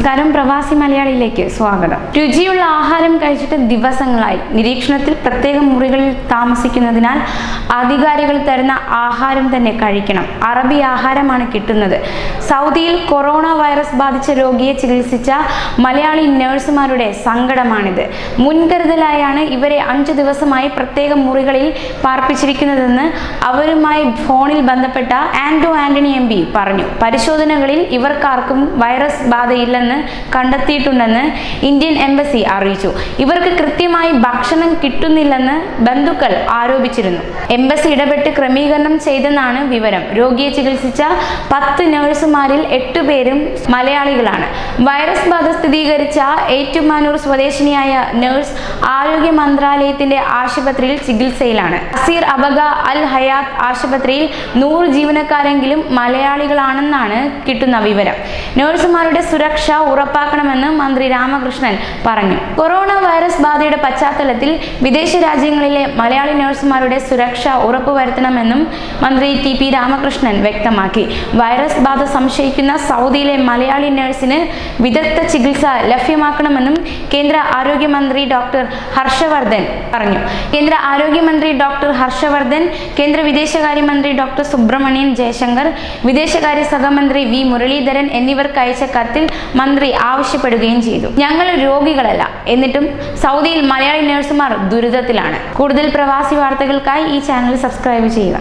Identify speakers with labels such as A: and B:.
A: നമസ്കാരം, പ്രവാസി മലയാളിയിലേക്ക് സ്വാഗതം. രുചിയുള്ള ആഹാരം കഴിച്ചിട്ട് ദിവസങ്ങളായി നിരീക്ഷണത്തിൽ പ്രത്യേക മുറികളിൽ താമസിക്കുന്നതിനാൽ അധികാരികൾ തരുന്ന ആഹാരം തന്നെ കഴിക്കണം. അറബി ആഹാരമാണ് കിട്ടുന്നത്. സൗദിയിൽ കൊറോണ വൈറസ് ബാധിച്ച രോഗിയെ ചികിത്സിച്ച മലയാളി നഴ്സുമാരുടെ സങ്കടമാണിത്. മുൻകരുതലായാണ് ഇവരെ 5 ദിവസമായി പ്രത്യേക മുറികളിൽ പാർപ്പിച്ചിരിക്കുന്നതെന്ന് അവരുമായി ഫോണിൽ ബന്ധപ്പെട്ട ആന്റണി MP പറഞ്ഞു. പരിശോധനകളിൽ ഇവർക്കാർക്കും വൈറസ് ബാധയില്ലെന്ന് കണ്ടെത്തിയിട്ടുണ്ടെന്ന് ഇന്ത്യൻ എംബസി അറിയിച്ചു. ഇവർക്ക് കൃത്യമായി ഭക്ഷണം കിട്ടുന്നില്ലെന്ന് ബന്ധുക്കൾ ആരോപിച്ചിരുന്നു. എംബസി ഇടപെട്ട് ക്രമീകരണം ചെയ്തെന്നാണ് വിവരം. രോഗിയെ ചികിത്സിച്ച 10 നഴ്സുമാരിൽ 8 പേരും മലയാളികളാണ്. വൈറസ് ബാധ സ്ഥിരീകരിച്ച ഏറ്റുമാനൂർ സ്വദേശിനിയായ നഴ്സ് ആരോഗ്യ മന്ത്രാലയത്തിന്റെ ആശുപത്രിയിൽ ചികിത്സയിലാണ്. അസീർ അബഗ അൽ ഹയാത്ത് ആശുപത്രിയിൽ 100 ജീവനക്കാരെങ്കിലും മലയാളികളാണെന്നാണ് കിട്ടുന്ന വിവരം. നഴ്സുമാരുടെ സുരക്ഷ ഉറപ്പാക്കണമെന്ന് മന്ത്രി രാമകൃഷ്ണൻ പറഞ്ഞു. കൊറോണ വൈറസ് ബാധയുടെ പശ്ചാത്തലത്തിൽ വിദേശ രാജ്യങ്ങളിലെ മലയാളി നഴ്സുമാരുടെ സുരക്ഷ ഉറപ്പുവരുത്തണമെന്നും മന്ത്രി TP രാമകൃഷ്ണൻ വ്യക്തമാക്കി. വൈറസ് ബാധ സംശയിക്കുന്ന സൗദിയിലെ മലയാളി നഴ്സിന് വിദഗ്ധ ചികിത്സ ലഭ്യമാക്കണമെന്നും കേന്ദ്ര ആരോഗ്യമന്ത്രി ഡോക്ടർ ഹർഷവർദ്ധൻ പറഞ്ഞു. കേന്ദ്ര ആരോഗ്യമന്ത്രി ഡോക്ടർ ഹർഷവർദ്ധൻ, കേന്ദ്ര വിദേശകാര്യമന്ത്രി ഡോക്ടർ സുബ്രഹ്മണ്യൻ ജയശങ്കർ, വിദേശകാര്യ സഹമന്ത്രി V മുരളീധരൻ എന്നിവർക്ക് അയച്ച കത്തിൽ മന്ത്രി ആവശ്യപ്പെടുകയും ചെയ്തു. ഞങ്ങൾ രോഗികളല്ല, എന്നിട്ടും സൗദിയിൽ മലയാളി നഴ്സുമാർ ദുരിതത്തിലാണ്. കൂടുതൽ പ്രവാസി വാർത്തകൾക്കായി ഈ ചാനൽ സബ്സ്ക്രൈബ് ചെയ്യുക.